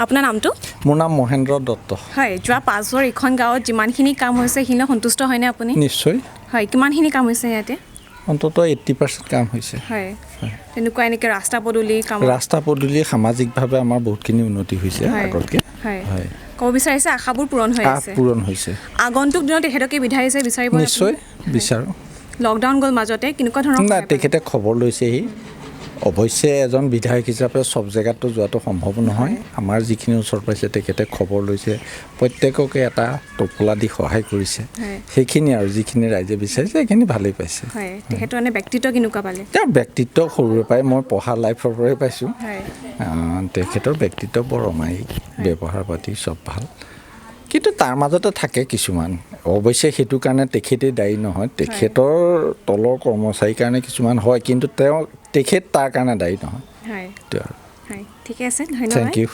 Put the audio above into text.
আপোনাৰ নামটো? মোৰ নাম মহেন্দ্ৰ দত্ত। হয়, যোৱা 5 বছৰ এইখন গাঁৱত যিমানখিনি কাম হৈছে সেইখিনি সন্তুষ্ট হয়নে আপুনি? নিশ্চয়। হয়, কিমানখিনি কাম হৈছে ইয়াতে? অন্তত 80% কাম হৈছে। হয়, তেনেকুৱা এনেকৈ ৰাস্তা পদূলি কাম? ৰাস্তা পদূলি সামাজিকভাৱে আমাৰ বহুতখিনি উন্নতি হৈছে আগতকৈ। হয়, ক'ব বিচাৰিছে আশাবোৰ পূৰণ হৈ আছে? পূৰণ হৈছে। আগন্তুক দিনত তেখেতকে বিধায়ক হিচাপে বিচাৰিব? নিশ্চয় বিচাৰোঁ। লকডাউন গ'ল মাজতে, কেনেকুৱা ধৰণৰ? নাই, তেখেতে খবৰ লৈছেহি। অৱশ্যে এজন বিধায়ক হিচাপে চব জেগাতো যোৱাটো সম্ভৱ নহয়। আমাৰ যিখিনি ওচৰ পাইছে তেখেতে খবৰ লৈছে, প্ৰত্যেককে এটা টোপোলা দি সহায় কৰিছে। সেইখিনি আৰু যিখিনি ৰাইজে বিচাৰিছে সেইখিনি ভালেই পাইছে। হয়, তেখেতৰ এনে ব্যক্তিত্ব কেনেকুৱা পালে? তেওঁৰ ব্যক্তিত্ব সৰুৰে পৰাই মই পঢ়া লাইফৰ পৰাই পাইছোঁ। তেখেতৰ ব্যক্তিত্ব বৰ অমায়িক, ব্যৱহাৰ পাতি চব ভাল। কিন্তু তাৰ মাজতে থাকে কিছুমান, অৱশ্যে সেইটো কাৰণে তেখেতেই দায়ী নহয়। তেখেতৰ তলৰ কৰ্মচাৰীৰ কাৰণে কিছুমান হয়, কিন্তু তেখেত তাৰ কাৰণে দায়ী নহয়। হয়, ঠিকে আছে, ধন্যবাদ। Thank U.